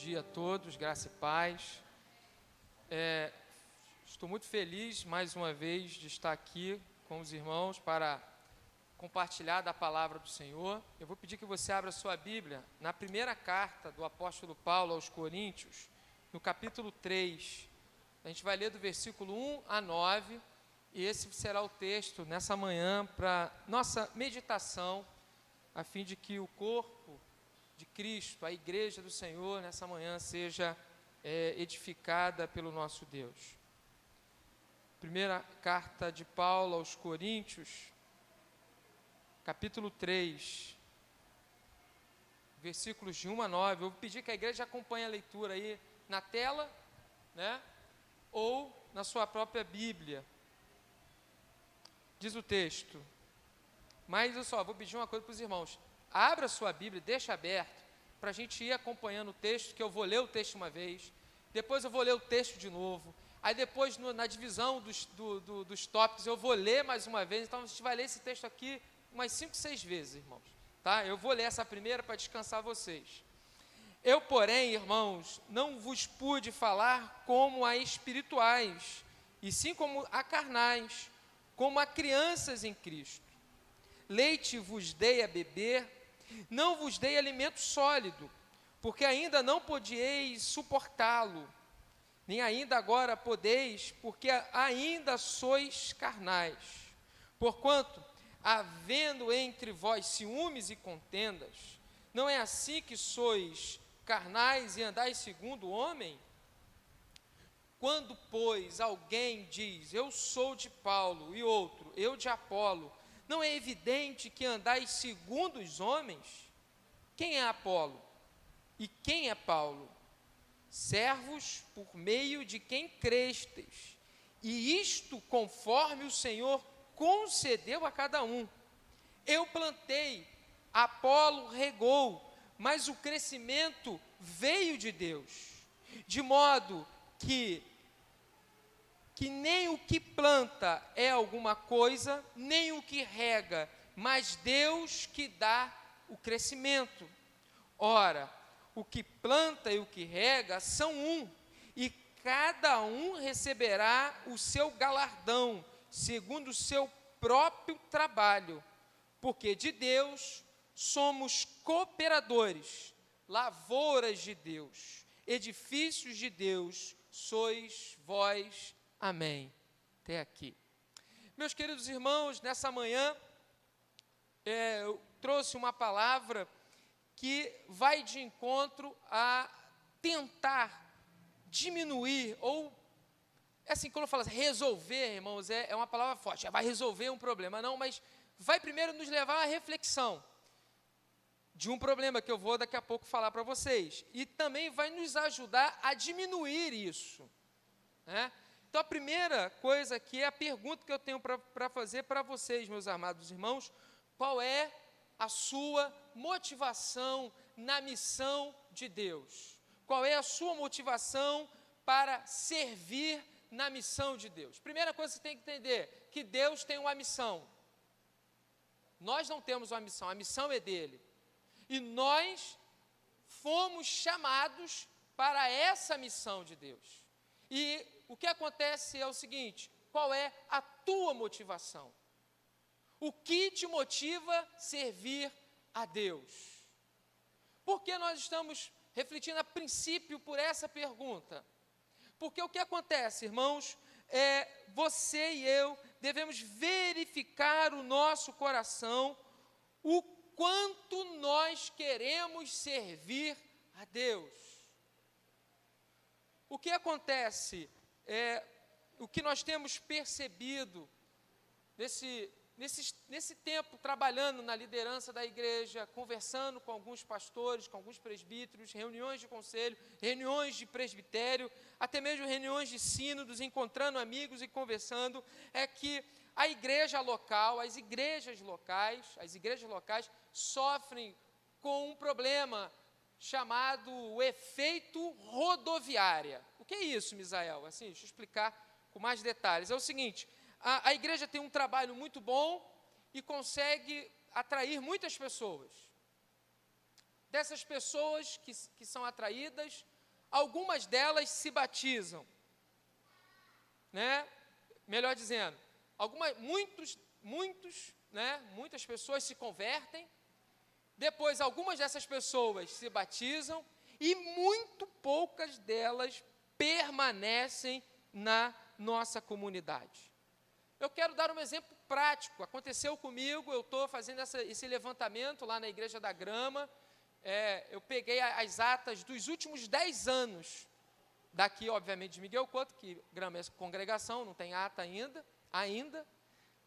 dia a todos, graça e paz. Estou muito feliz, mais uma vez, de estar aqui com os irmãos para compartilhar da palavra do Senhor. Eu vou pedir que você abra sua Bíblia na primeira carta do apóstolo Paulo aos Coríntios, no capítulo 3. A gente vai ler do versículo 1 a 9, e esse será o texto nessa manhã para nossa meditação, a fim de que o corpo de Cristo, a igreja do Senhor, nessa manhã seja edificada pelo nosso Deus. Primeira carta de Paulo aos Coríntios, capítulo 3, versículos de 1 a 9. Eu vou pedir que a igreja acompanhe a leitura aí na tela, né? Ou na sua própria Bíblia. Diz o texto, mas eu só vou pedir uma coisa para os irmãos: abra sua Bíblia, deixa aberto, para a gente ir acompanhando o texto, que eu vou ler o texto uma vez, depois eu vou ler o texto de novo, aí depois na divisão dos tópicos eu vou ler mais uma vez. Então a gente vai ler esse texto aqui umas 5, 6 vezes, irmãos, tá? Eu vou ler essa primeira para descansar vocês. Eu, porém, irmãos, não vos pude falar como a espirituais, e sim como a carnais, como a crianças em Cristo. Leite vos dei a beber, não vos dei alimento sólido, porque ainda não podieis suportá-lo, nem ainda agora podeis, porque ainda sois carnais. Porquanto, havendo entre vós ciúmes e contendas, não é assim que sois carnais e andais segundo o homem? Quando, pois, alguém diz, eu sou de Paulo, e outro, eu de Apolo, não é evidente que andais segundo os homens? Quem é Apolo? E quem é Paulo? Servos por meio de quem crestes, e isto conforme o Senhor concedeu a cada um. Eu plantei, Apolo regou, mas o crescimento veio de Deus, de modo que nem o que planta é alguma coisa, nem o que rega, mas Deus que dá o crescimento. Ora, o que planta e o que rega são um, e cada um receberá o seu galardão, segundo o seu próprio trabalho, porque de Deus somos cooperadores, lavouras de Deus, edifícios de Deus, sois vós. Amém. Até aqui. Meus queridos irmãos, nessa manhã, eu trouxe uma palavra que vai de encontro a tentar diminuir, ou, assim, quando eu falo assim, resolver, irmãos, é uma palavra forte, vai resolver um problema, não, mas vai primeiro nos levar à reflexão de um problema que eu vou daqui a pouco falar para vocês, e também vai nos ajudar a diminuir isso, né? Então, a primeira coisa aqui é a pergunta que eu tenho para fazer para vocês, meus amados irmãos: qual é a sua motivação na missão de Deus? Qual é a sua motivação para servir na missão de Deus? Primeira coisa que você tem que entender, que Deus tem uma missão. Nós não temos uma missão, a missão é dele. E nós fomos chamados para essa missão de Deus. E o que acontece é o seguinte: qual é a tua motivação? O que te motiva a servir a Deus? Por que nós estamos refletindo a princípio por essa pergunta? Porque o que acontece, irmãos, você e eu devemos verificar o nosso coração, o quanto nós queremos servir a Deus. O que acontece, o que nós temos percebido nesse tempo, trabalhando na liderança da igreja, conversando com alguns pastores, com alguns presbíteros, reuniões de conselho, reuniões de presbitério, até mesmo reuniões de sínodos, encontrando amigos e conversando, é que a igreja local, as igrejas locais sofrem com um problema chamado o efeito rodoviária. O que é isso, Misael? Assim, deixa eu explicar com mais detalhes. É o seguinte: a igreja tem um trabalho muito bom e consegue atrair muitas pessoas. dessas pessoas que são atraídas, algumas delas se batizam, né? Melhor dizendo, muitas pessoas se convertem, depois algumas dessas pessoas se batizam e muito poucas delas permanecem na nossa comunidade. Eu quero dar um exemplo prático. Aconteceu comigo, eu estou fazendo esse levantamento lá na Igreja da Grama. Eu peguei as atas dos últimos 10 anos, daqui, obviamente, de Miguel Couto, que Grama é congregação, não tem ata ainda,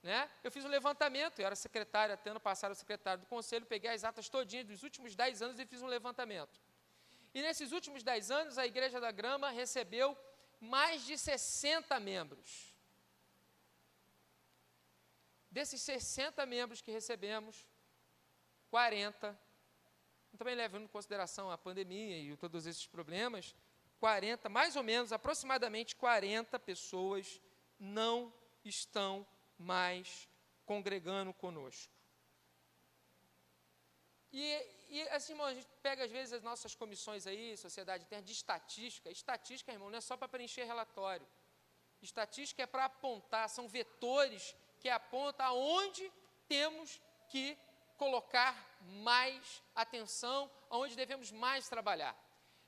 né? Eu fiz um levantamento, eu era secretário, até ano passado, secretário do conselho, peguei as atas todinhas dos últimos 10 anos e fiz um levantamento. E nesses últimos 10 anos, a Igreja da Grama recebeu mais de 60 membros. Desses 60 membros que recebemos, 40, também levando em consideração a pandemia e todos esses problemas, 40, mais ou menos, aproximadamente 40 pessoas não estão mais congregando conosco. E assim, irmão, a gente pega às vezes as nossas comissões aí, Sociedade Interna, de estatística. Estatística, irmão, não é só para preencher relatório. Estatística é para apontar, são vetores que apontam aonde temos que colocar mais atenção, aonde devemos mais trabalhar.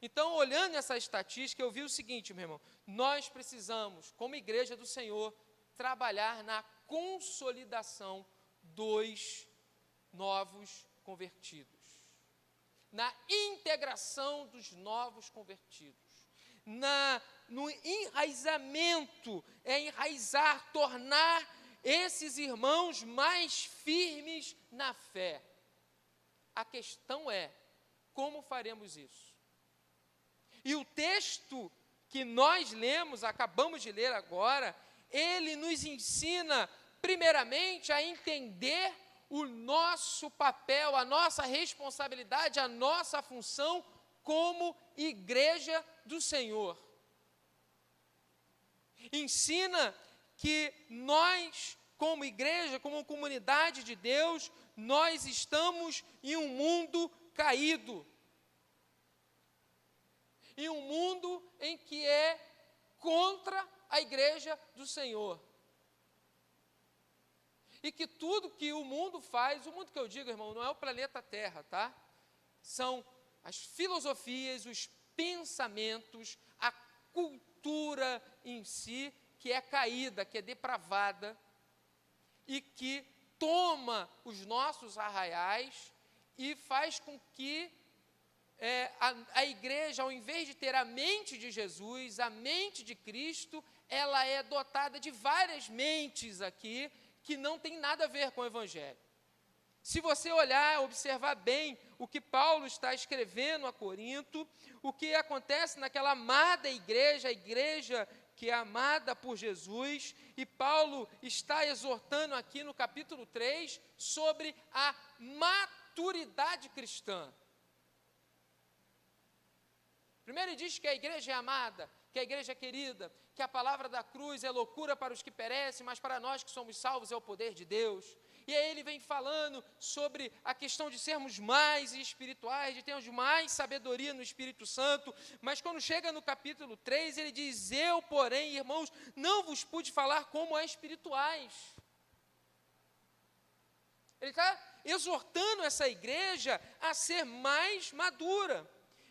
Então, olhando essa estatística, eu vi o seguinte, meu irmão, nós precisamos, como Igreja do Senhor, trabalhar na consolidação dos novos convertidos, na integração dos novos convertidos, no enraizamento, enraizar, tornar esses irmãos mais firmes na fé. A questão é, como faremos isso? E o texto que nós lemos, acabamos de ler agora, ele nos ensina, primeiramente, a entender o nosso papel, a nossa responsabilidade, a nossa função como Igreja do Senhor. Ensina que nós, como igreja, como comunidade de Deus, nós estamos em um mundo caído. Em um mundo em que é contra a Igreja do Senhor. E que tudo que o mundo faz, o mundo que eu digo, irmão, não é o planeta Terra, tá? São as filosofias, os pensamentos, a cultura em si, que é caída, que é depravada, e que toma os nossos arraiais e faz com que a igreja, ao invés de ter a mente de Jesus, a mente de Cristo, ela é dotada de várias mentes aqui, que não tem nada a ver com o Evangelho. Se você olhar, observar bem o que Paulo está escrevendo a Corinto, o que acontece naquela amada igreja, a igreja que é amada por Jesus, e Paulo está exortando aqui no capítulo 3 sobre a maturidade cristã. Primeiro ele diz que a igreja é amada, que a igreja é querida, que a palavra da cruz é loucura para os que perecem, mas para nós que somos salvos é o poder de Deus. E aí ele vem falando sobre a questão de sermos mais espirituais, de termos mais sabedoria no Espírito Santo, mas quando chega no capítulo 3, ele diz, eu, porém, irmãos, não vos pude falar como a espirituais. Ele está exortando essa igreja a ser mais madura.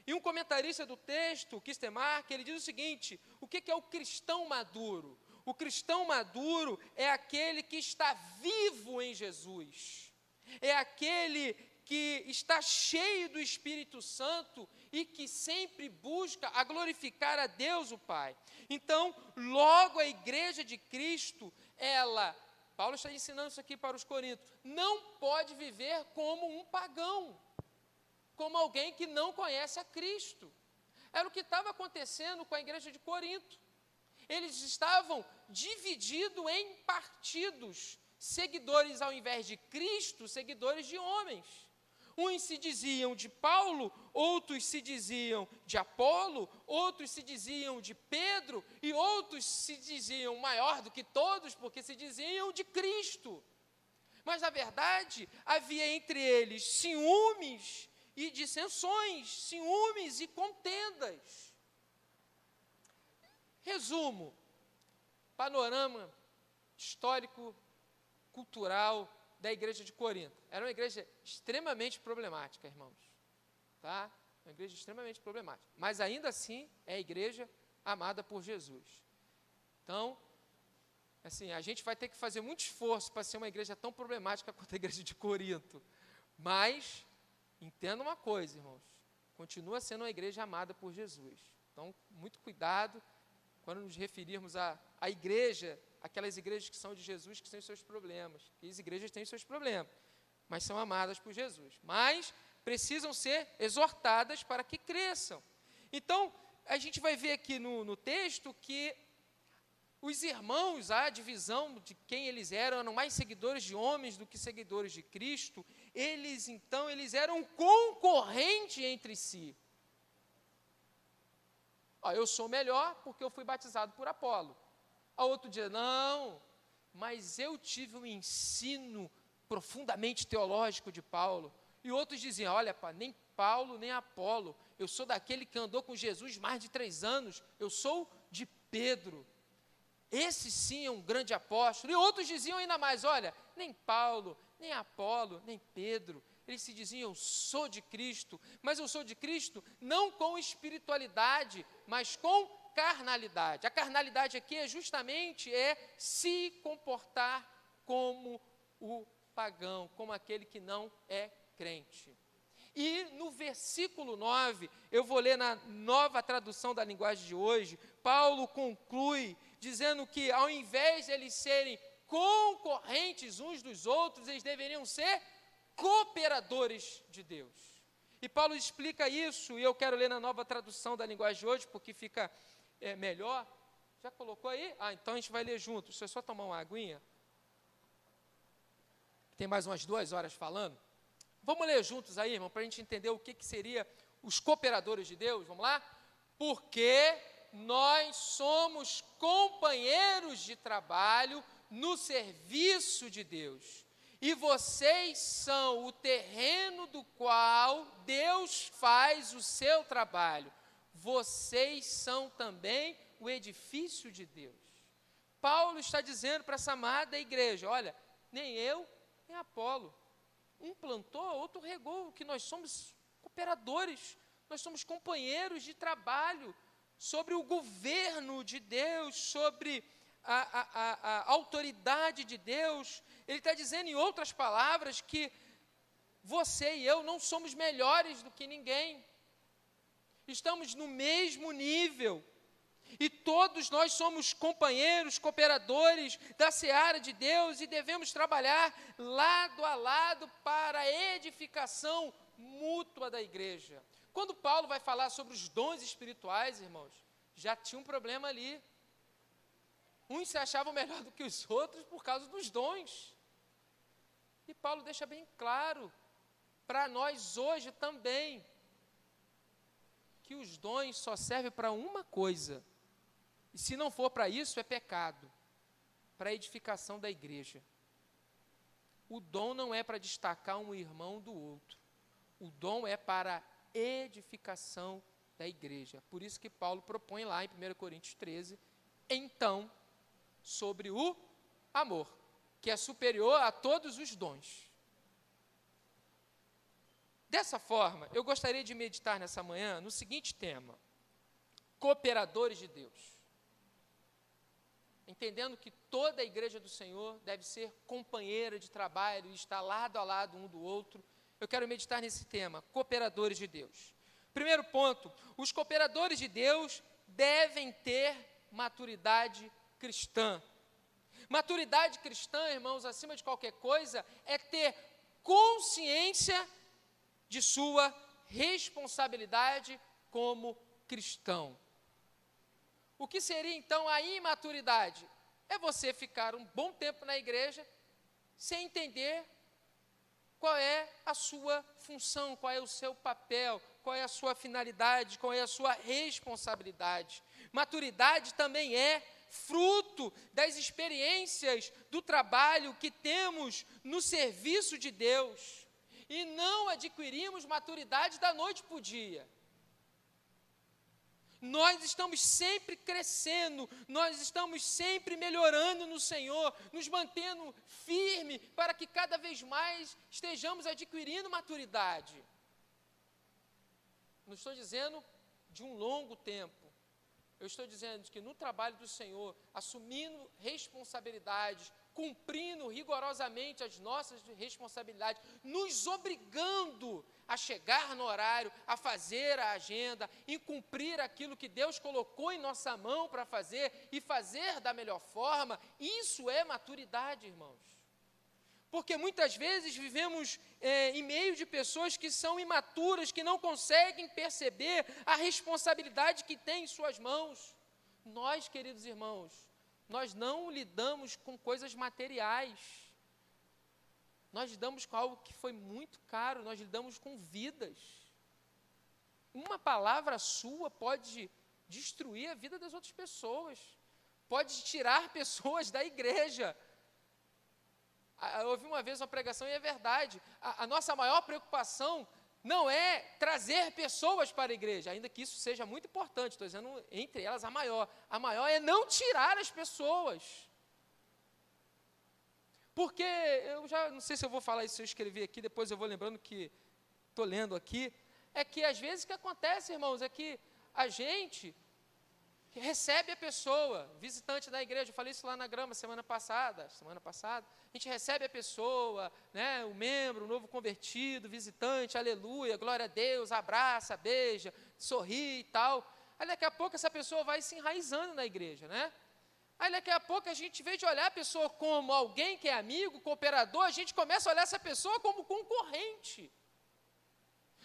E um comentarista do texto, Kistemark, ele diz o seguinte, o que é o cristão maduro? O cristão maduro é aquele que está vivo em Jesus, é aquele que está cheio do Espírito Santo e que sempre busca a glorificar a Deus o Pai. Então, logo a igreja de Cristo, Paulo está ensinando isso aqui para os coríntios, não pode viver como um pagão, como alguém que não conhece a Cristo. Era o que estava acontecendo com a igreja de Corinto. Eles estavam divididos em partidos, seguidores ao invés de Cristo, seguidores de homens. Uns se diziam de Paulo, outros se diziam de Apolo, outros se diziam de Pedro, e outros se diziam maior do que todos, porque se diziam de Cristo. Mas, na verdade, havia entre eles ciúmes, e dissensões, ciúmes e contendas. Resumo, panorama histórico, cultural da igreja de Corinto. Era uma igreja extremamente problemática, irmãos. Tá? Uma igreja extremamente problemática. Mas ainda assim é a igreja amada por Jesus. Então, assim, a gente vai ter que fazer muito esforço para ser uma igreja tão problemática quanto a igreja de Corinto. Mas, entenda uma coisa, irmãos. Continua sendo uma igreja amada por Jesus. Então, muito cuidado quando nos referirmos à igreja, aquelas igrejas que são de Jesus, que têm os seus problemas. Porque as igrejas têm os seus problemas, mas são amadas por Jesus. Mas precisam ser exortadas para que cresçam. Então, a gente vai ver aqui no texto que os irmãos, a divisão de quem eles eram mais seguidores de homens do que seguidores de Cristo. Eles eram concorrentes entre si. Eu sou melhor porque eu fui batizado por Apolo. A outro dia, não, mas eu tive um ensino profundamente teológico de Paulo. E outros diziam, olha, nem Paulo, nem Apolo, eu sou daquele que andou com Jesus mais de 3 anos, eu sou de Pedro. Esse sim é um grande apóstolo. E outros diziam ainda mais, olha, nem Paulo, nem Apolo, nem Pedro. Eles se diziam, eu sou de Cristo, mas eu sou de Cristo não com espiritualidade, mas com carnalidade. A carnalidade aqui é justamente se comportar como o pagão, como aquele que não é crente. E no versículo 9, eu vou ler na Nova Tradução da Linguagem de Hoje, Paulo conclui dizendo que ao invés de eles serem concorrentes uns dos outros, eles deveriam ser cooperadores de Deus. E Paulo explica isso, e eu quero ler na Nova Tradução da Linguagem de Hoje, porque fica melhor. Já colocou aí? Então a gente vai ler junto. Deixa eu só tomar uma aguinha. Tem mais umas 2 horas falando. Vamos ler juntos aí, irmão, para a gente entender o que seria os cooperadores de Deus. Vamos lá? Porque nós somos companheiros de trabalho no serviço de Deus. E vocês são o terreno do qual Deus faz o seu trabalho. Vocês são também o edifício de Deus. Paulo está dizendo para essa amada igreja, olha, nem eu, nem Apolo. Um plantou, outro regou, que nós somos cooperadores, nós somos companheiros de trabalho sobre o governo de Deus, sobre a autoridade de Deus. Ele está dizendo, em outras palavras, que você e eu não somos melhores do que ninguém. Estamos no mesmo nível. E todos nós somos companheiros, cooperadores da seara de Deus e devemos trabalhar lado a lado para a edificação mútua da igreja. Quando Paulo vai falar sobre os dons espirituais, irmãos, já tinha um problema ali. Uns se achavam melhor do que os outros por causa dos dons. E Paulo deixa bem claro para nós hoje também que os dons só servem para uma coisa. E se não for para isso, é pecado. Para a edificação da igreja. O dom não é para destacar um irmão do outro. O dom é para a edificação da igreja. Por isso que Paulo propõe lá em 1 Coríntios 13, então, sobre o amor, que é superior a todos os dons. Dessa forma, eu gostaria de meditar nessa manhã no seguinte tema: cooperadores de Deus. Entendendo que toda a igreja do Senhor deve ser companheira de trabalho e estar lado a lado um do outro, eu quero meditar nesse tema, cooperadores de Deus. Primeiro ponto, os cooperadores de Deus devem ter maturidade cristã. Maturidade cristã, irmãos, acima de qualquer coisa, é ter consciência de sua responsabilidade como cristão. O que seria então a imaturidade? É você ficar um bom tempo na igreja sem entender qual é a sua função, qual é o seu papel, qual é a sua finalidade, qual é a sua responsabilidade. Maturidade também é fruto das experiências do trabalho que temos no serviço de Deus. E não adquirimos maturidade da noite para o dia. Nós estamos sempre crescendo, nós estamos sempre melhorando no Senhor, nos mantendo firme para que cada vez mais estejamos adquirindo maturidade. Não estou dizendo de um longo tempo, eu estou dizendo que no trabalho do Senhor, assumindo responsabilidades, cumprindo rigorosamente as nossas responsabilidades, nos obrigando a chegar no horário, a fazer a agenda, em cumprir aquilo que Deus colocou em nossa mão para fazer e fazer da melhor forma, isso é maturidade, irmãos. Porque muitas vezes vivemos em meio de pessoas que são imaturas, que não conseguem perceber a responsabilidade que tem em suas mãos. Nós, queridos irmãos, nós não lidamos com coisas materiais. Nós lidamos com algo que foi muito caro, nós lidamos com vidas. Uma palavra sua pode destruir a vida das outras pessoas, pode tirar pessoas da igreja. Eu ouvi uma vez uma pregação e é verdade, a nossa maior preocupação não é trazer pessoas para a igreja, ainda que isso seja muito importante, estou dizendo entre elas a maior é não tirar as pessoas. Porque, eu já não sei se eu vou falar isso, se eu escrever aqui, depois eu vou lembrando que estou lendo aqui, é que às vezes o que acontece, irmãos, é que a gente recebe a pessoa, visitante da igreja, eu falei isso lá na Grama semana passada, a gente recebe a pessoa, né, o membro, o novo convertido, visitante, aleluia, glória a Deus, abraça, beija, sorri e tal, aí daqui a pouco essa pessoa vai se enraizando na igreja, né? Aí daqui a pouco a gente, em vez de olhar a pessoa como alguém que é amigo, cooperador, a gente começa a olhar essa pessoa como concorrente,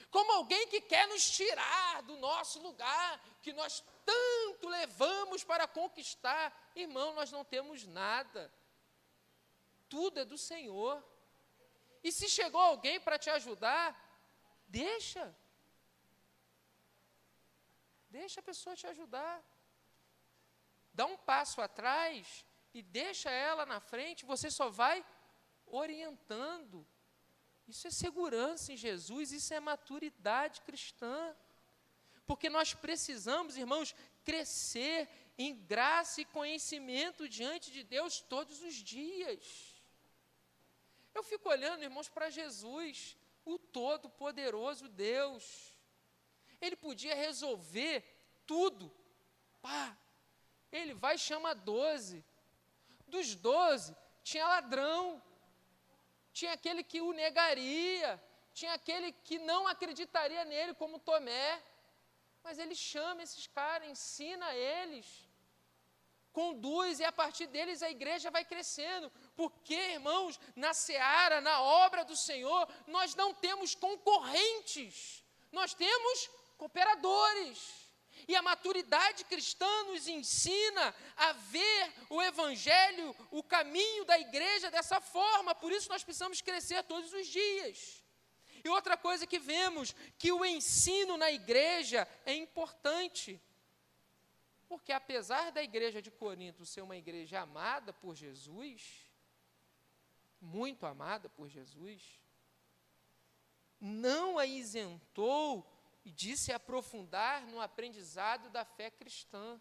como alguém que quer nos tirar do nosso lugar, que nós tanto levamos para conquistar. Irmão, nós não temos nada, tudo é do Senhor. E se chegou alguém para te ajudar, deixa a pessoa te ajudar. Dá um passo atrás e deixa ela na frente, você só vai orientando. Isso é segurança em Jesus, isso é maturidade cristã. Porque nós precisamos, irmãos, crescer em graça e conhecimento diante de Deus todos os dias. Eu fico olhando, irmãos, para Jesus, o Todo-Poderoso Deus. Ele podia resolver tudo. Ele vai e chama 12. Dos 12, tinha ladrão, tinha aquele que o negaria, tinha aquele que não acreditaria nele, como Tomé. Mas ele chama esses caras, ensina eles, conduz, e a partir deles a igreja vai crescendo. Porque, irmãos, na seara, na obra do Senhor, nós não temos concorrentes, nós temos cooperadores. E a maturidade cristã nos ensina a ver o evangelho, o caminho da igreja dessa forma. Por isso nós precisamos crescer todos os dias. E outra coisa que vemos, que o ensino na igreja é importante. Porque apesar da igreja de Corinto ser uma igreja amada por Jesus, muito amada por Jesus, não a isentou de se aprofundar no aprendizado da fé cristã.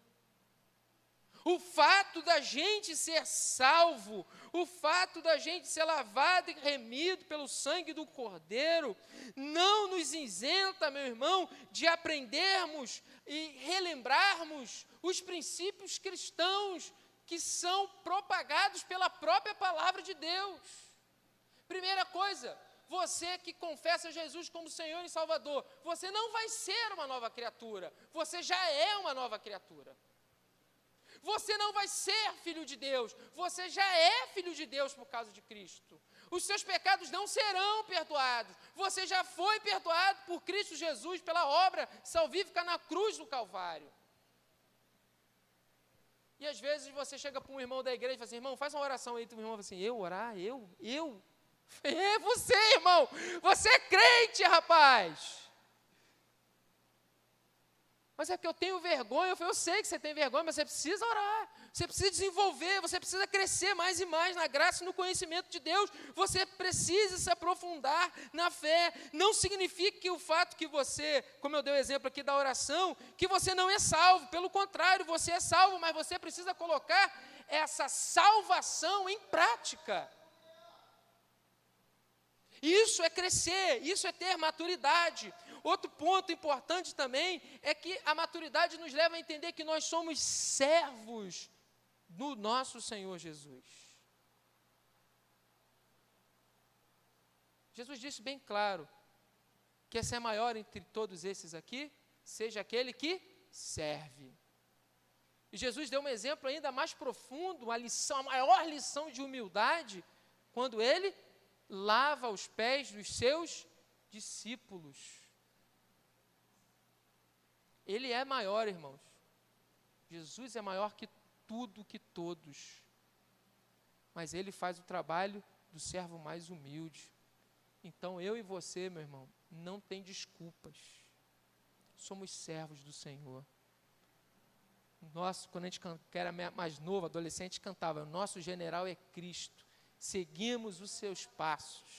O fato da gente ser salvo, o fato da gente ser lavado e remido pelo sangue do Cordeiro, não nos isenta, meu irmão, de aprendermos e relembrarmos os princípios cristãos que são propagados pela própria palavra de Deus. Primeira coisa, você que confessa Jesus como Senhor e Salvador, você não vai ser uma nova criatura, você já é uma nova criatura. Você não vai ser filho de Deus, você já é filho de Deus por causa de Cristo. Os seus pecados não serão perdoados, você já foi perdoado por Cristo Jesus, pela obra salvífica na cruz do Calvário. E às vezes você chega para um irmão da igreja e fala assim: irmão, faz uma oração aí. O irmão fala assim: eu orar? Eu? É você, irmão, você é crente, rapaz. Mas é que eu tenho vergonha. Eu falei, eu sei que você tem vergonha, mas você precisa orar. Você precisa desenvolver, você precisa crescer mais e mais na graça e no conhecimento de Deus. Você precisa se aprofundar na fé. Não significa que o fato que você, como eu dei o exemplo aqui da oração, que você não é salvo. Pelo contrário, você é salvo, mas você precisa colocar essa salvação em prática. Isso é crescer, isso é ter maturidade. Outro ponto importante também é que a maturidade nos leva a entender que nós somos servos do nosso Senhor Jesus. Jesus disse bem claro que esse é maior entre todos esses aqui, seja aquele que serve. E Jesus deu um exemplo ainda mais profundo, uma lição, a maior lição de humildade, quando ele lava os pés dos seus discípulos. Ele é maior, irmãos. Jesus é maior que tudo, que todos. Mas ele faz o trabalho do servo mais humilde. Então, eu e você, meu irmão, não tem desculpas. Somos servos do Senhor. Quando a gente era mais novo, adolescente, cantava, nosso general é Cristo. Seguimos os seus passos.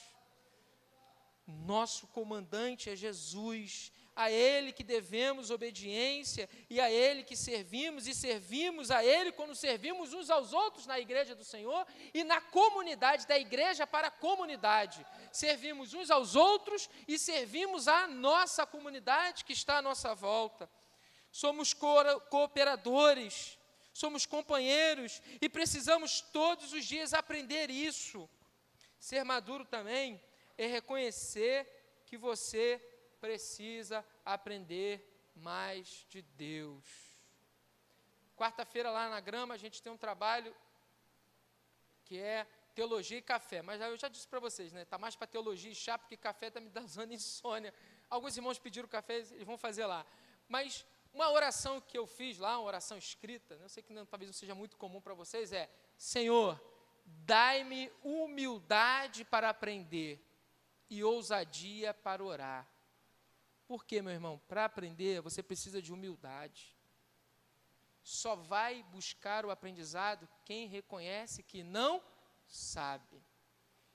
Nosso comandante é Jesus, a Ele que devemos obediência e a Ele que servimos, e servimos a Ele quando servimos uns aos outros na igreja do Senhor e na comunidade, da igreja para a comunidade. Servimos uns aos outros e servimos a nossa comunidade que está à nossa volta. Somos cooperadores, somos companheiros e precisamos todos os dias aprender isso. Ser maduro também é reconhecer que você precisa aprender mais de Deus. Quarta-feira lá na Grama a gente tem um trabalho que é teologia e café, mas eu já disse para vocês, né? Está mais para teologia e chá, porque café está me dando insônia. Alguns irmãos pediram café, eles vão fazer lá. Mas uma oração que eu fiz lá, uma oração escrita, eu sei que talvez não seja muito comum para vocês, é: Senhor, dai-me humildade para aprender e ousadia para orar. Por quê, meu irmão? Para aprender, você precisa de humildade. Só vai buscar o aprendizado quem reconhece que não sabe.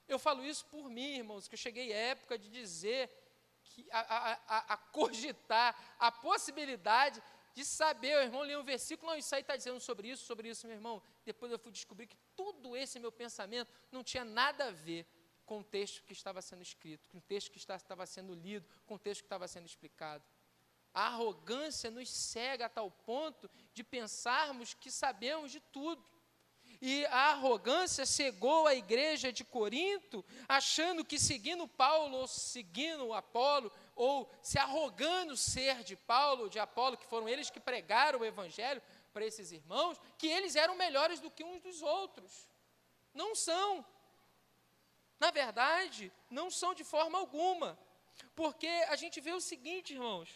Eu falo isso por mim, irmãos, que eu cheguei à época de dizer, a cogitar a possibilidade de saber. O irmão lê um versículo, não, isso aí está dizendo sobre isso, meu irmão. Depois eu fui descobrir que tudo esse meu pensamento não tinha nada a ver com o texto que estava sendo escrito, com o texto que estava sendo lido, com o texto que estava sendo explicado. A arrogância nos cega a tal ponto de pensarmos que sabemos de tudo. E a arrogância cegou a igreja de Corinto, achando que seguindo Paulo, ou seguindo Apolo, ou se arrogando ser de Paulo, ou de Apolo, que foram eles que pregaram o evangelho para esses irmãos, que eles eram melhores do que uns dos outros. Não são. Na verdade, não são de forma alguma, porque a gente vê o seguinte, irmãos,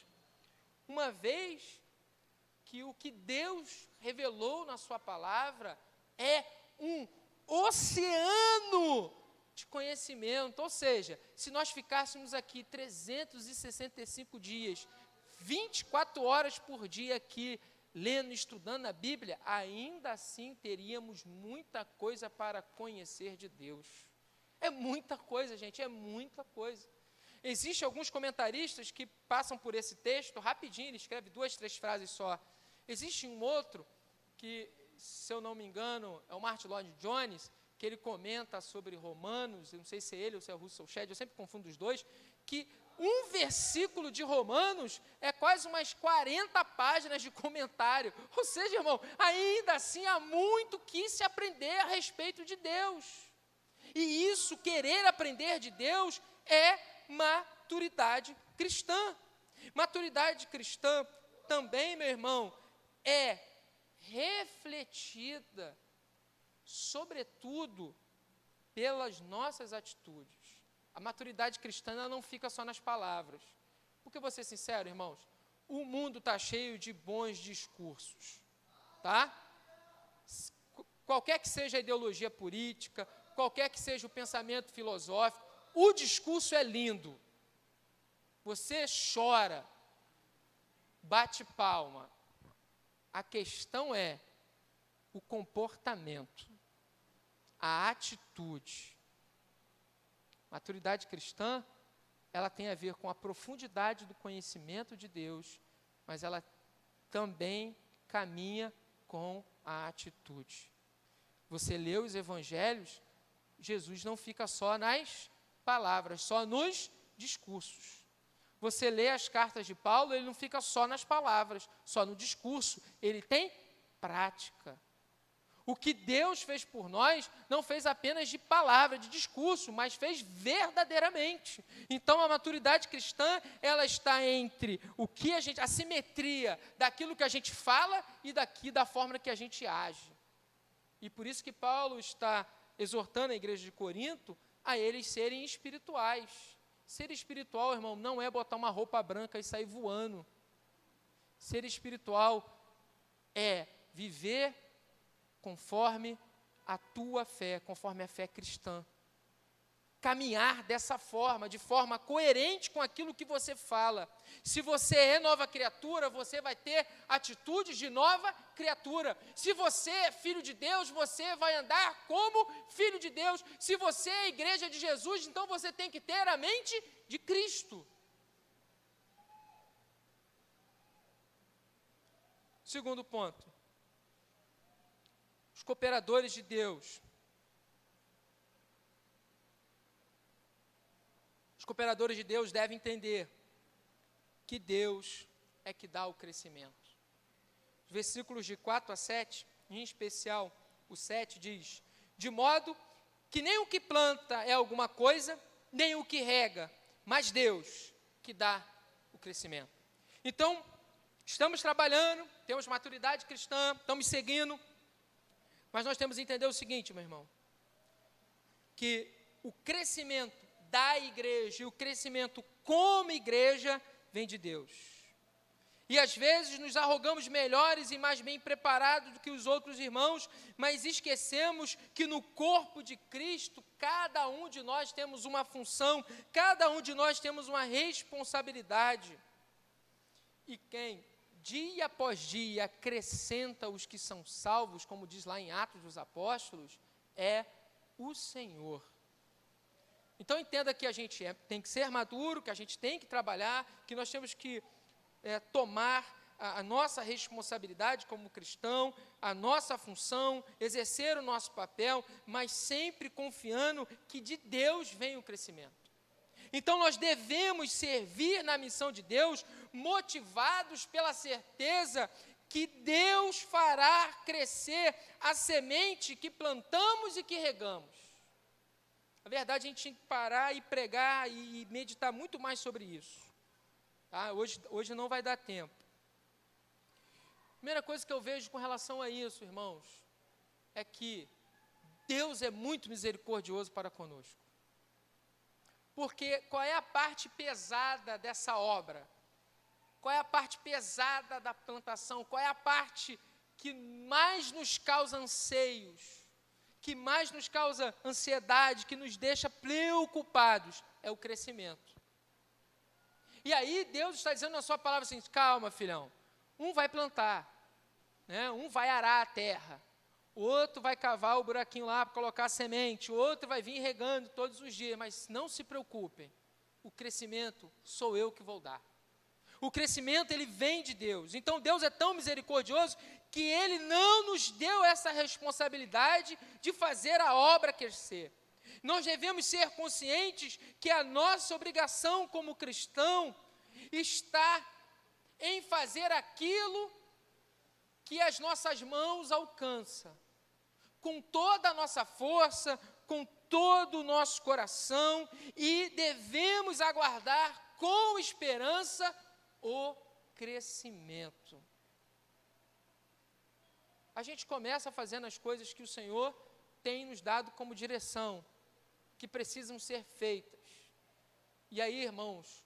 uma vez que o que Deus revelou na sua palavra é um oceano de conhecimento, ou seja, se nós ficássemos aqui 365 dias, 24 horas por dia aqui, lendo, estudando a Bíblia, ainda assim teríamos muita coisa para conhecer de Deus. É muita coisa, gente, é muita coisa. Existem alguns comentaristas que passam por esse texto rapidinho, ele escreve 2, 3 frases só. Existe um outro que, se eu não me engano, é o Martin Lloyd Jones, que ele comenta sobre Romanos, eu não sei se é ele ou se é o Russell Shedd, eu sempre confundo os dois, que um versículo de Romanos é quase umas 40 páginas de comentário. Ou seja, irmão, ainda assim há muito que se aprender a respeito de Deus. E isso, querer aprender de Deus, é maturidade cristã. Maturidade cristã também, meu irmão, é refletida, sobretudo, pelas nossas atitudes. A maturidade cristã ela não fica só nas palavras. Porque, vou ser sincero, irmãos, o mundo está cheio de bons discursos, tá? Qualquer que seja a ideologia política, qualquer que seja o pensamento filosófico, o discurso é lindo. Você chora. bate palma. A questão é o comportamento, a atitude. Maturidade cristã, ela tem a ver com a profundidade do conhecimento de Deus, mas ela também caminha com a atitude. Você lê os evangelhos, Jesus não fica só nas palavras, só nos discursos. Você lê as cartas de Paulo, ele não fica só nas palavras, só no discurso, ele tem prática. O que Deus fez por nós, não fez apenas de palavra, de discurso, mas fez verdadeiramente. Então, a maturidade cristã, ela está entre o que a simetria daquilo que a gente fala e da forma que a gente age. E por isso que Paulo está exortando a igreja de Corinto a eles serem espirituais. Ser espiritual, irmão, não é botar uma roupa branca e sair voando. Ser espiritual é viver conforme a tua fé, conforme a fé cristã. Caminhar dessa forma, de forma coerente com aquilo que você fala. Se você é nova criatura, você vai ter atitudes de nova criatura. Se você é filho de Deus, você vai andar como filho de Deus. Se você é igreja de Jesus, então você tem que ter a mente de Cristo. Segundo ponto. Os cooperadores de Deus. Os cooperadores de Deus devem entender que Deus é que dá o crescimento. Os versículos de 4 a 7, em especial o 7, diz: de modo que nem o que planta é alguma coisa, nem o que rega, mas Deus que dá o crescimento. Então, estamos trabalhando, temos maturidade cristã, estamos seguindo, mas nós temos que entender o seguinte, meu irmão, que o crescimento da igreja e o crescimento como igreja vem de Deus. E às vezes nos arrogamos melhores e mais bem preparados do que os outros irmãos, mas esquecemos que no corpo de Cristo, cada um de nós temos uma função, cada um de nós temos uma responsabilidade. E quem dia após dia acrescenta os que são salvos, como diz lá em Atos dos Apóstolos, é o Senhor. Então entenda que a gente tem que ser maduro, que a gente tem que trabalhar, que nós temos que tomar a nossa responsabilidade como cristão, a nossa função, exercer o nosso papel, mas sempre confiando que de Deus vem o crescimento. Então nós devemos servir na missão de Deus, motivados pela certeza que Deus fará crescer a semente que plantamos e que regamos. Na verdade, a gente tem que parar e pregar e meditar muito mais sobre isso. Tá? Hoje não vai dar tempo. Primeira coisa que eu vejo com relação a isso, irmãos, é que Deus é muito misericordioso para conosco. Porque qual é a parte pesada dessa obra? Qual é a parte pesada da plantação? Qual é a parte que mais nos causa anseios? Que mais nos causa ansiedade, que nos deixa preocupados? É o crescimento. E aí Deus está dizendo na sua palavra assim: calma, filhão, um vai plantar, né? Um vai arar a terra, o outro vai cavar o buraquinho lá para colocar a semente, o outro vai vir regando todos os dias, mas não se preocupem, o crescimento sou eu que vou dar. O crescimento, ele vem de Deus. Então Deus é tão misericordioso que Ele não nos deu essa responsabilidade de fazer a obra crescer. Nós devemos ser conscientes que a nossa obrigação como cristão está em fazer aquilo que as nossas mãos alcançam, com toda a nossa força, com todo o nosso coração, e devemos aguardar com esperança o crescimento. A gente começa fazendo as coisas que o Senhor tem nos dado como direção, que precisam ser feitas. E aí, irmãos,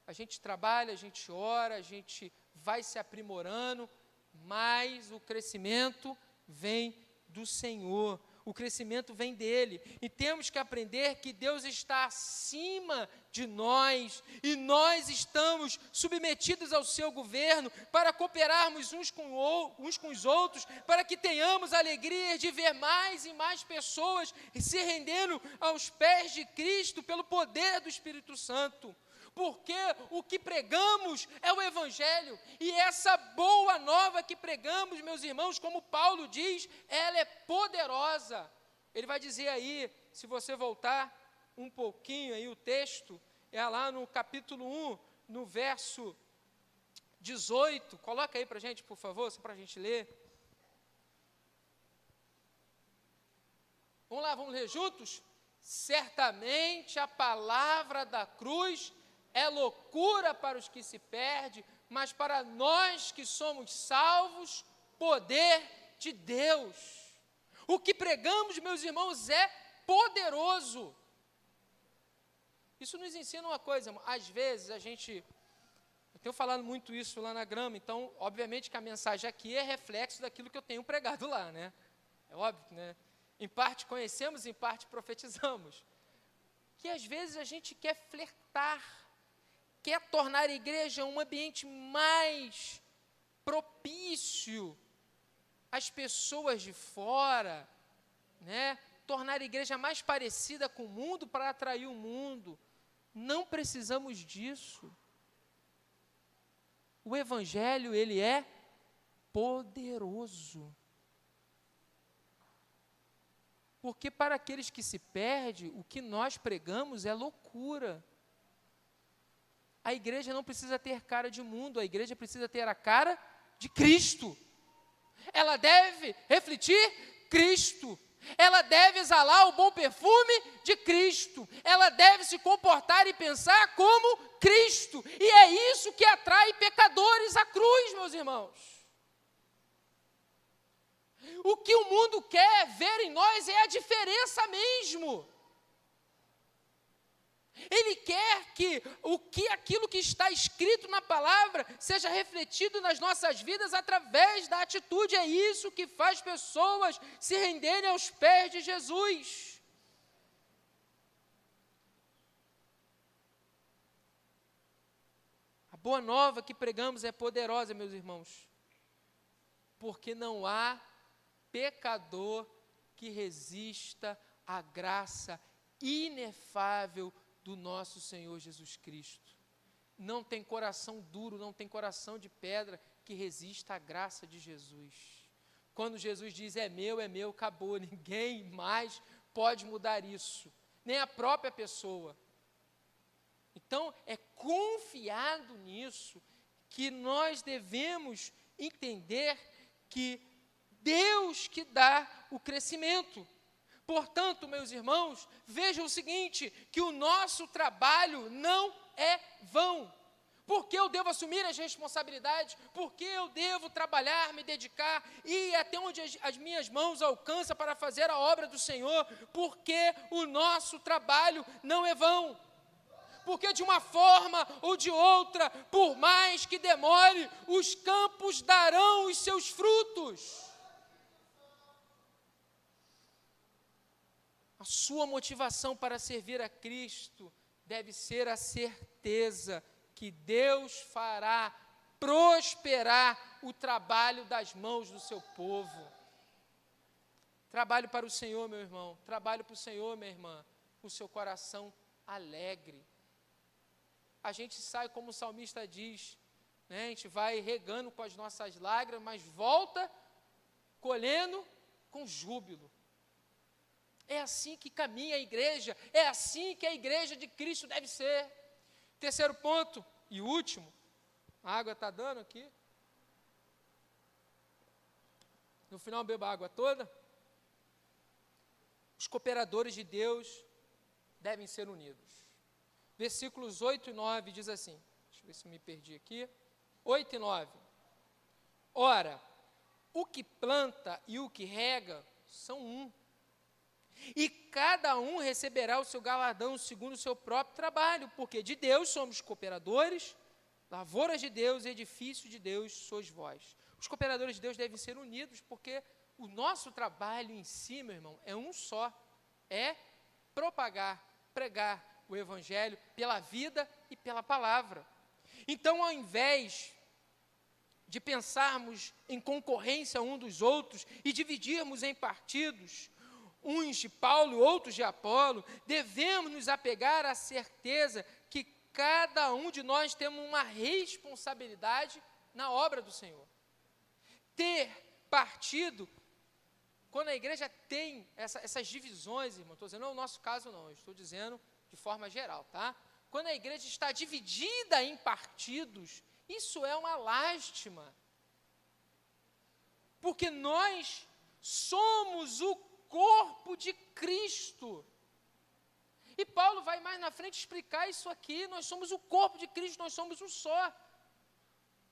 a gente trabalha, a gente ora, a gente vai se aprimorando, mas o crescimento vem do Senhor. o crescimento vem dele. E temos que aprender que Deus está acima de nós, e nós estamos submetidos ao seu governo para cooperarmos uns com os outros, para que tenhamos a alegria de ver mais e mais pessoas se rendendo aos pés de Cristo pelo poder do Espírito Santo. Porque o que pregamos é o Evangelho, e essa boa nova que pregamos, meus irmãos, como Paulo diz, ela é poderosa. Ele vai dizer aí, se você voltar um pouquinho aí o texto, é lá no capítulo 1, no verso 18, coloca aí para a gente, por favor, só para a gente ler. Vamos lá, vamos ler juntos? Certamente a palavra da cruz é loucura para os que se perdem, mas para nós que somos salvos, poder de Deus. O que pregamos, meus irmãos, é poderoso. Isso nos ensina uma coisa, às vezes eu tenho falado muito isso lá na Grama, então, obviamente que a mensagem aqui é reflexo daquilo que eu tenho pregado lá, né? É óbvio, né? Em parte conhecemos, em parte profetizamos. Que às vezes a gente quer flertar, quer tornar a igreja um ambiente mais propício às pessoas de fora, né? Tornar a igreja mais parecida com o mundo para atrair o mundo. Não precisamos disso. O Evangelho, ele é poderoso. Porque para aqueles que se perdem, o que nós pregamos é loucura. A igreja não precisa ter cara de mundo, a igreja precisa ter a cara de Cristo. Ela deve refletir Cristo. Ela deve exalar o bom perfume de Cristo. Ela deve se comportar e pensar como Cristo. E é isso que atrai pecadores à cruz, meus irmãos. O que o mundo quer ver em nós é a diferença mesmo. Ele quer que aquilo que está escrito na palavra seja refletido nas nossas vidas através da atitude. É isso que faz pessoas se renderem aos pés de Jesus. A boa nova que pregamos é poderosa, meus irmãos, porque não há pecador que resista à graça inefável do nosso Senhor Jesus Cristo. Não tem coração duro, não tem coração de pedra que resista à graça de Jesus. Quando Jesus diz é meu, acabou, ninguém mais pode mudar isso, nem a própria pessoa. Então, é confiado nisso que nós devemos entender que Deus que dá o crescimento. Portanto, meus irmãos, vejam o seguinte, que o nosso trabalho não é vão. Porque eu devo assumir as responsabilidades, porque eu devo trabalhar, me dedicar, e ir até onde as minhas mãos alcançam para fazer a obra do Senhor, porque o nosso trabalho não é vão. Porque de uma forma ou de outra, por mais que demore, os campos darão os seus frutos. A sua motivação para servir a Cristo deve ser a certeza que Deus fará prosperar o trabalho das mãos do seu povo. Trabalhe para o Senhor, meu irmão. Trabalhe para o Senhor, minha irmã, com o seu coração alegre. A gente sai, como o salmista diz, né? A gente vai regando com as nossas lágrimas, mas volta colhendo com júbilo. É assim que caminha a igreja, é assim que a igreja de Cristo deve ser. Terceiro ponto e último, a água está dando aqui. No final beba a água toda. Os cooperadores de Deus devem ser unidos. Versículos 8 e 9 diz assim, deixa eu ver se eu me perdi aqui. 8 e 9. Ora, o que planta e o que rega são um. E cada um receberá o seu galardão segundo o seu próprio trabalho, porque de Deus somos cooperadores, lavouras de Deus, edifício de Deus sois vós. Os cooperadores de Deus devem ser unidos, porque o nosso trabalho em si, meu irmão, é um só, é propagar, pregar o Evangelho pela vida e pela palavra. Então, ao invés de pensarmos em concorrência um dos outros e dividirmos em partidos, uns de Paulo e outros de Apolo, devemos nos apegar à certeza que cada um de nós temos uma responsabilidade na obra do Senhor. Ter partido, quando a igreja tem essas divisões, irmão, estou dizendo, não é o nosso caso não, eu estou dizendo de forma geral, tá? Quando a igreja está dividida em partidos, isso é uma lástima, porque nós somos o corpo de Cristo. E Paulo vai mais na frente explicar isso aqui, nós somos o corpo de Cristo, nós somos um só.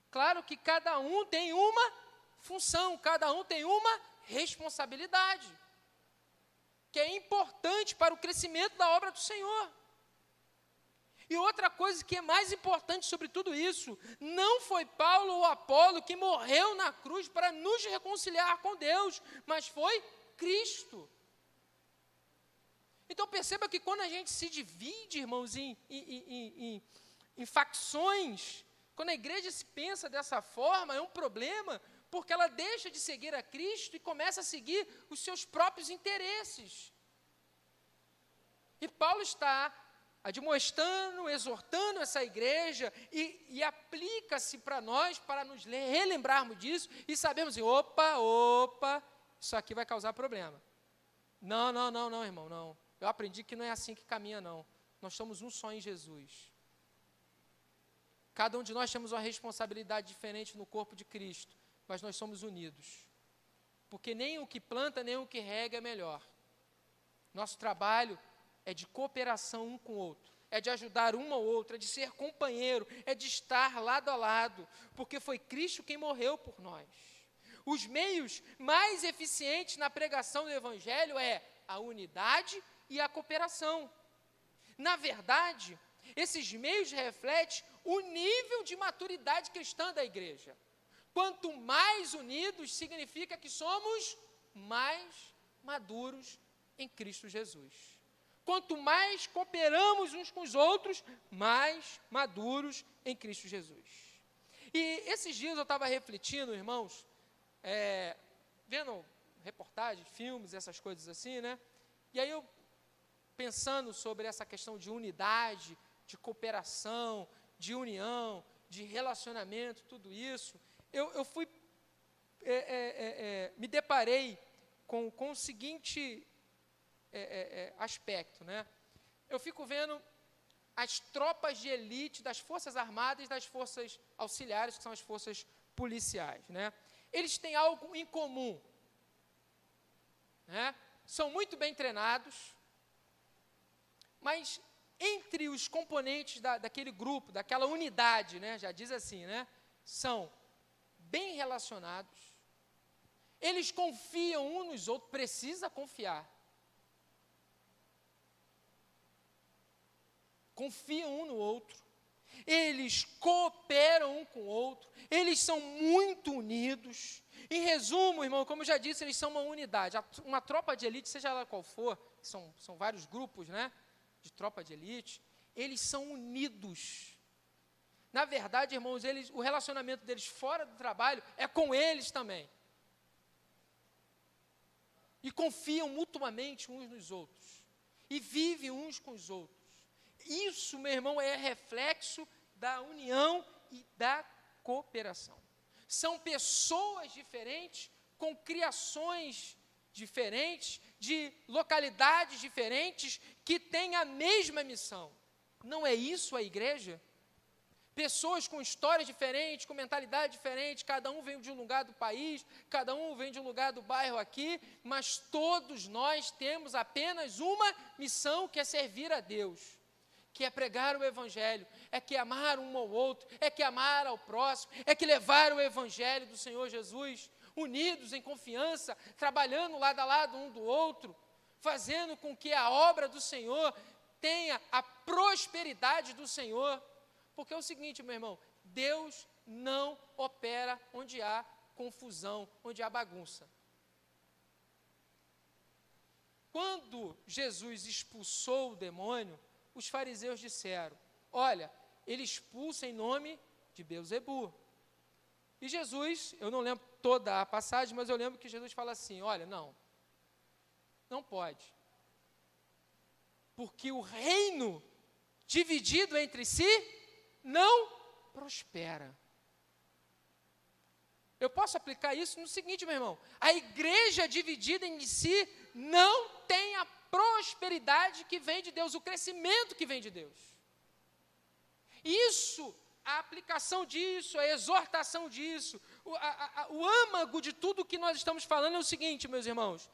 Claro que cada um tem uma função, cada um tem uma responsabilidade, que é importante para o crescimento da obra do Senhor. E outra coisa que é mais importante sobre tudo isso, não foi Paulo ou Apolo que morreu na cruz para nos reconciliar com Deus, mas foi Cristo. Então perceba que quando a gente se divide, irmãos, em facções, quando a igreja se pensa dessa forma, é um problema, porque ela deixa de seguir a Cristo e começa a seguir os seus próprios interesses. E Paulo está admoestando, exortando essa igreja e aplica-se para nós, para nos relembrarmos disso e sabermos, opa, isso aqui vai causar problema. Não, irmão, não. Eu aprendi que não é assim que caminha, não. Nós somos um só em Jesus. Cada um de nós temos uma responsabilidade diferente no corpo de Cristo, mas nós somos unidos. Porque nem o que planta, nem o que rega é melhor. Nosso trabalho é de cooperação um com o outro, é de ajudar um ao outro, é de ser companheiro, é de estar lado a lado, porque foi Cristo quem morreu por nós. Os meios mais eficientes na pregação do Evangelho é a unidade e a cooperação. Na verdade, esses meios refletem o nível de maturidade cristã da igreja. Quanto mais unidos, significa que somos mais maduros em Cristo Jesus. Quanto mais cooperamos uns com os outros, mais maduros em Cristo Jesus. E esses dias eu estava refletindo, irmãos, vendo reportagens, filmes, essas coisas assim, né? E aí eu, pensando sobre essa questão de unidade, de cooperação, de união, de relacionamento, tudo isso, eu fui, me deparei com o seguinte aspecto, né? Eu fico vendo as tropas de elite das Forças Armadas e das Forças Auxiliares, que são as forças policiais, né? Eles têm algo em comum, né? São muito bem treinados, mas entre os componentes daquele grupo, daquela unidade, né, já diz assim, né, são bem relacionados, eles confiam uns nos outros, precisa confiar, confiam um no outro, eles cooperam um com o outro, eles são muito unidos. Em resumo, irmão, como eu já disse, eles são uma unidade. Uma tropa de elite, seja ela qual for, são vários grupos, né, de tropa de elite, eles são unidos. Na verdade, irmãos, o relacionamento deles fora do trabalho é com eles também. E confiam mutuamente uns nos outros. E vivem uns com os outros. Isso, meu irmão, é reflexo da união e da cooperação. São pessoas diferentes, com criações diferentes, de localidades diferentes, que têm a mesma missão. Não é isso a igreja? Pessoas com histórias diferentes, com mentalidade diferente, cada um vem de um lugar do país, cada um vem de um lugar do bairro aqui, mas todos nós temos apenas uma missão, que é servir a Deus, que é pregar o Evangelho, é que amar um ao outro, é que amar ao próximo, é que levar o Evangelho do Senhor Jesus, unidos em confiança, trabalhando lado a lado um do outro, fazendo com que a obra do Senhor tenha a prosperidade do Senhor. Porque é o seguinte, meu irmão, Deus não opera onde há confusão, onde há bagunça. quando Jesus expulsou o demônio, os fariseus disseram, olha, ele expulsa em nome de Beelzebu. E Jesus, eu não lembro toda a passagem, mas eu lembro que Jesus fala assim, olha, não pode. Porque o reino dividido entre si não prospera. Eu posso aplicar isso no seguinte, meu irmão, a igreja dividida em si não tem a prosperidade que vem de Deus, o crescimento que vem de Deus. Isso, a aplicação disso, a exortação disso, o âmago de tudo que nós estamos falando é o seguinte, meus irmãos,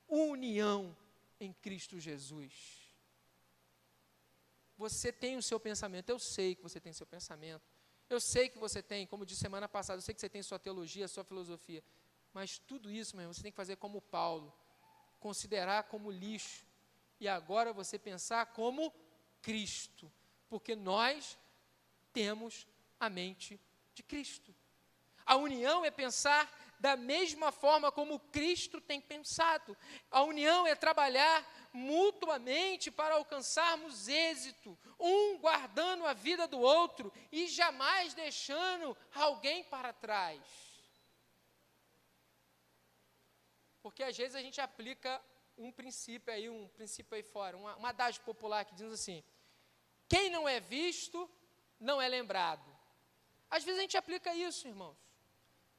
união em Cristo Jesus. Você tem o seu pensamento, eu sei que você tem seu pensamento, eu sei que você tem, como disse semana passada, eu sei que você tem sua teologia, sua filosofia, mas tudo isso, meu irmão, você tem que fazer como Paulo, considerar como lixo, e agora você pensar como Cristo, porque nós temos a mente de Cristo. A união é pensar da mesma forma como Cristo tem pensado. A união é trabalhar mutuamente para alcançarmos êxito, um guardando a vida do outro e jamais deixando alguém para trás. Porque às vezes a gente aplica um princípio aí fora, um adágio popular que diz assim, quem não é visto, não é lembrado. Às vezes a gente aplica isso, irmãos.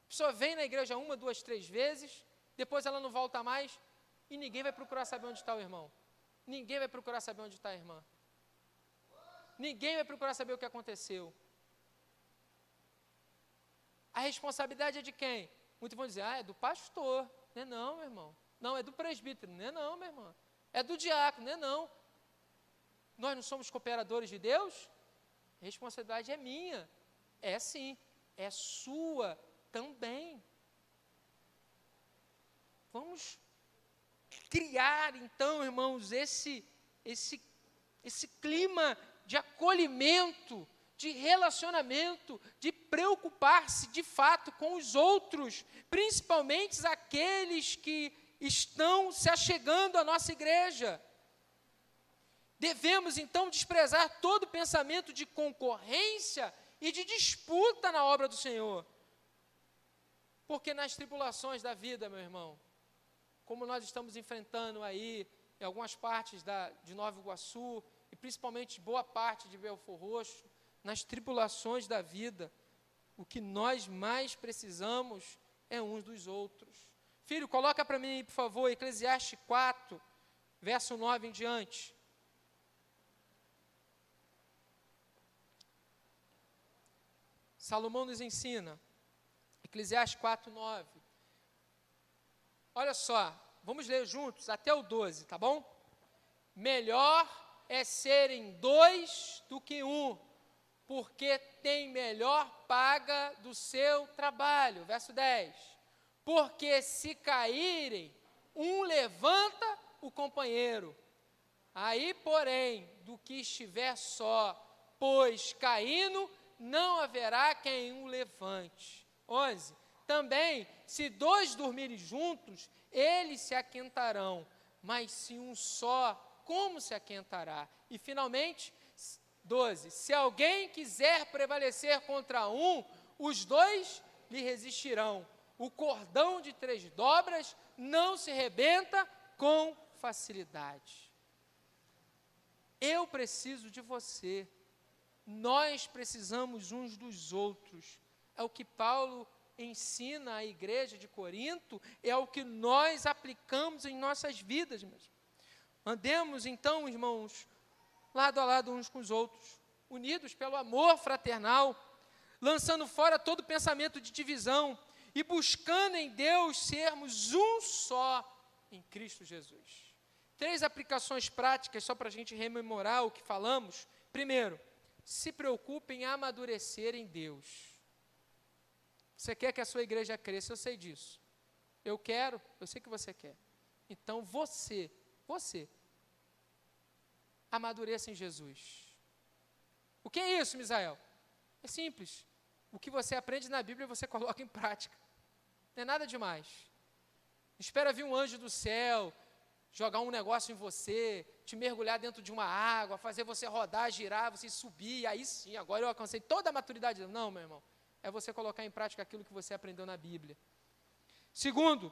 A pessoa vem na igreja 1, 2, 3 vezes, depois ela não volta mais, e ninguém vai procurar saber onde está o irmão. Ninguém vai procurar saber onde está a irmã. Ninguém vai procurar saber o que aconteceu. A responsabilidade é de quem? Muitos vão dizer, é do pastor. Não é não, meu irmão. Não, é do presbítero. Não é não, meu irmão. É do diácono. Não é não. Nós não somos cooperadores de Deus? A responsabilidade é minha. É sim. É sua também. Vamos criar, então, irmãos, esse clima de acolhimento, de relacionamento, de preocupar-se de fato com os outros, principalmente aqueles que estão se achegando à nossa igreja. Devemos, então, desprezar todo pensamento de concorrência e de disputa na obra do Senhor. Porque nas tribulações da vida, meu irmão, como nós estamos enfrentando aí em algumas partes de Nova Iguaçu, e principalmente boa parte de Belfor Roxo, nas tribulações da vida, o que nós mais precisamos é uns dos outros. Filho, coloca para mim aí, por favor, Eclesiastes 4, verso 9 em diante. Salomão nos ensina, Eclesiastes 4, 9. Olha só, vamos ler juntos até o 12, tá bom? Melhor é serem 2 do que 1, porque tem melhor paga do seu trabalho. Verso 10. Porque se caírem, um levanta o companheiro. Aí, porém, do que estiver só, pois caindo, não haverá quem o levante. 11. Também, se 2 dormirem juntos, eles se aquentarão, mas se um só, como se aquentará? E, finalmente, 12. Se alguém quiser prevalecer contra um, os 2 lhe resistirão. O cordão de 3 dobras não se rebenta com facilidade. Eu preciso de você. Nós precisamos uns dos outros. É o que Paulo ensina à igreja de Corinto, é o que nós aplicamos em nossas vidas mesmo. Andemos então, irmãos, lado a lado uns com os outros, unidos pelo amor fraternal, lançando fora todo pensamento de divisão e buscando em Deus sermos um só em Cristo Jesus. 3 aplicações práticas, só para a gente rememorar o que falamos. Primeiro, se preocupe em amadurecer em Deus. Você quer que a sua igreja cresça, eu sei disso. Eu quero, eu sei que você quer. Então você, amadureça em Jesus. O que é isso, Misael? É simples. O que você aprende na Bíblia, você coloca em prática. Não é nada demais. Espera vir um anjo do céu, jogar um negócio em você, te mergulhar dentro de uma água, fazer você rodar, girar, você subir, e aí sim, agora eu alcancei toda a maturidade. Não, meu irmão, é você colocar em prática aquilo que você aprendeu na Bíblia. Segundo,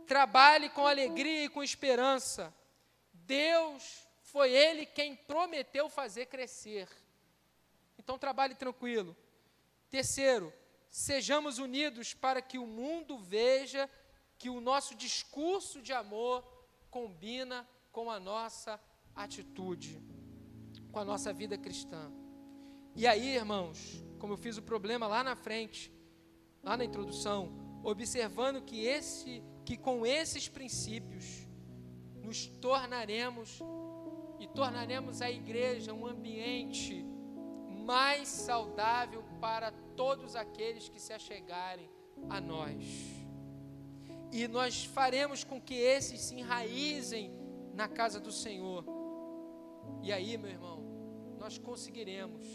trabalhe com alegria e com esperança. Deus foi Ele quem prometeu fazer crescer. Então trabalhe tranquilo. Terceiro, sejamos unidos para que o mundo veja que o nosso discurso de amor combina com a nossa atitude, com a nossa vida cristã. E aí, irmãos, como eu fiz o problema lá na frente, lá na introdução, observando que com esses princípios nos tornaremos a igreja um ambiente mais saudável para todos aqueles que se achegarem a nós. E nós faremos com que esses se enraizem na casa do Senhor. E aí, meu irmão, nós conseguiremos,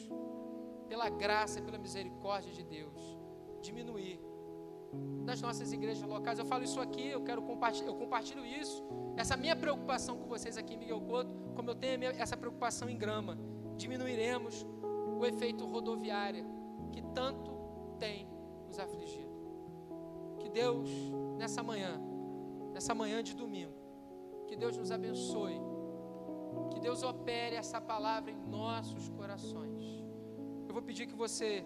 pela graça e pela misericórdia de Deus, diminuir das nossas igrejas locais. Eu falo isso aqui, eu compartilho isso, essa minha preocupação com vocês aqui em Miguel Couto, como eu tenho essa preocupação em Grama. Diminuiremos o efeito rodoviária que tanto tem nos afligido. Que Deus, nessa manhã de domingo, que Deus nos abençoe, que Deus opere essa palavra em nossos corações. Eu vou pedir que você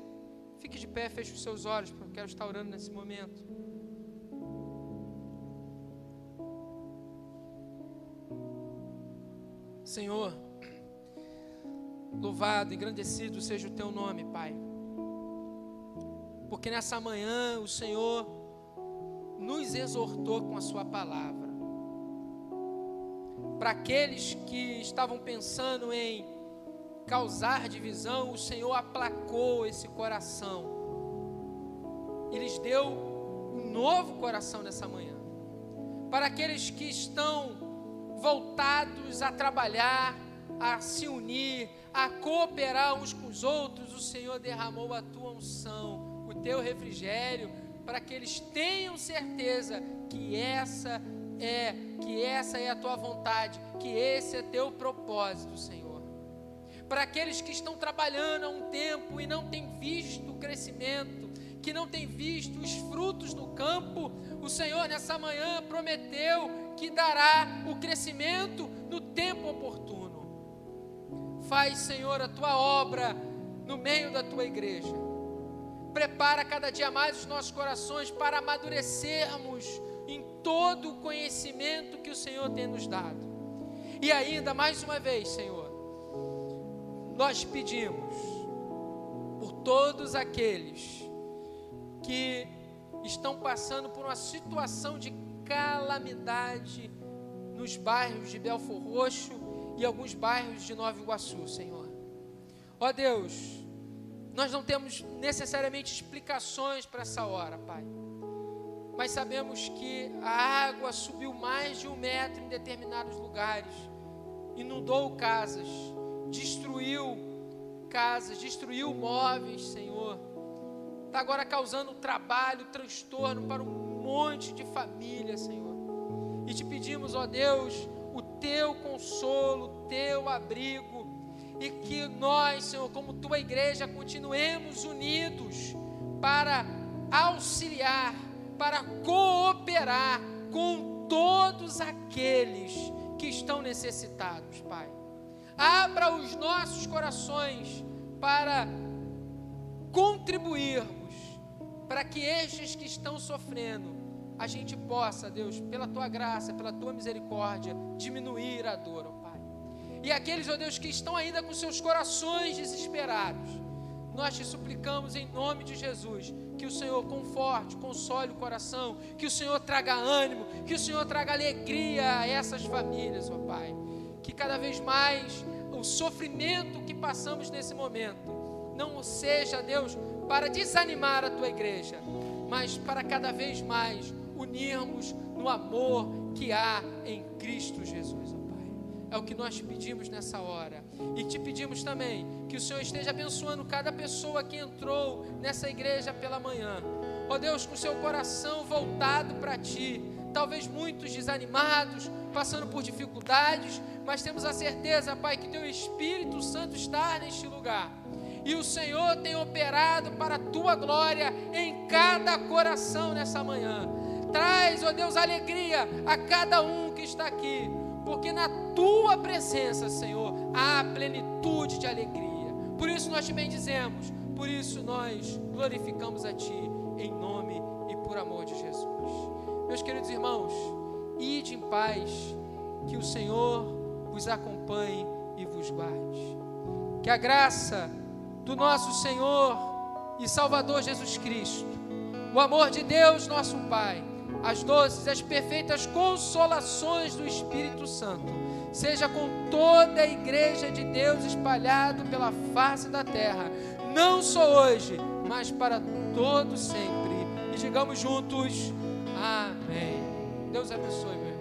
fique de pé, feche os seus olhos, porque eu quero estar orando nesse momento. Senhor, louvado, engrandecido seja o Teu nome, Pai. Porque nessa manhã o Senhor nos exortou com a Sua palavra. Para aqueles que estavam pensando em causar divisão, o Senhor aplacou esse coração e lhes deu um novo coração nessa manhã. Para aqueles que estão voltados a trabalhar, a se unir, a cooperar uns com os outros, o Senhor derramou a tua unção, o teu refrigério, para que eles tenham certeza que essa é a tua vontade, que esse é teu propósito, Senhor. Para aqueles que estão trabalhando há um tempo e não têm visto o crescimento, que não têm visto os frutos no campo, o Senhor nessa manhã prometeu que dará o crescimento no tempo oportuno. Faz, Senhor, a tua obra no meio da tua igreja. Prepara cada dia mais os nossos corações para amadurecermos em todo o conhecimento que o Senhor tem nos dado. E ainda, mais uma vez, Senhor, nós pedimos por todos aqueles que estão passando por uma situação de calamidade nos bairros de Belfor Roxo e alguns bairros de Nova Iguaçu, Senhor. Ó Deus, nós não temos necessariamente explicações para essa hora, Pai, mas sabemos que a água subiu mais de 1 metro em determinados lugares, inundou casas, destruiu móveis, Senhor. Está agora causando trabalho, transtorno para um monte de família, Senhor. E te pedimos, ó Deus, o teu consolo, o teu abrigo, e que nós, Senhor, como tua igreja, continuemos unidos para auxiliar, para cooperar com todos aqueles que estão necessitados, Pai. Abra os nossos corações para contribuirmos, para que estes que estão sofrendo, a gente possa, Deus, pela tua graça, pela tua misericórdia, diminuir a dor, ó Pai. E aqueles, ó Deus, que estão ainda com seus corações desesperados, nós te suplicamos em nome de Jesus, que o Senhor conforte, console o coração, que o Senhor traga ânimo, que o Senhor traga alegria a essas famílias, ó Pai. Que cada vez mais o sofrimento que passamos nesse momento não seja, Deus, para desanimar a tua igreja, mas para cada vez mais unirmos no amor que há em Cristo Jesus, ó Pai. É o que nós te pedimos nessa hora. E te pedimos também que o Senhor esteja abençoando cada pessoa que entrou nessa igreja pela manhã. Ó Deus, com seu coração voltado para ti, talvez muitos desanimados, passando por dificuldades, mas temos a certeza, Pai, que Teu Espírito Santo está neste lugar. E o Senhor tem operado para a Tua glória em cada coração nessa manhã. Traz, ó Deus, alegria a cada um que está aqui, porque na Tua presença, Senhor, há plenitude de alegria. Por isso nós te bendizemos, por isso nós glorificamos a Ti, em nome e por amor de Jesus. Meus queridos irmãos, ide em paz, que o Senhor vos acompanhe e vos guarde. Que a graça do nosso Senhor e Salvador Jesus Cristo, o amor de Deus nosso Pai, as doces e as perfeitas consolações do Espírito Santo, seja com toda a igreja de Deus espalhado pela face da terra, não só hoje, mas para todo sempre. E digamos juntos, amém. Deus abençoe, meu irmão.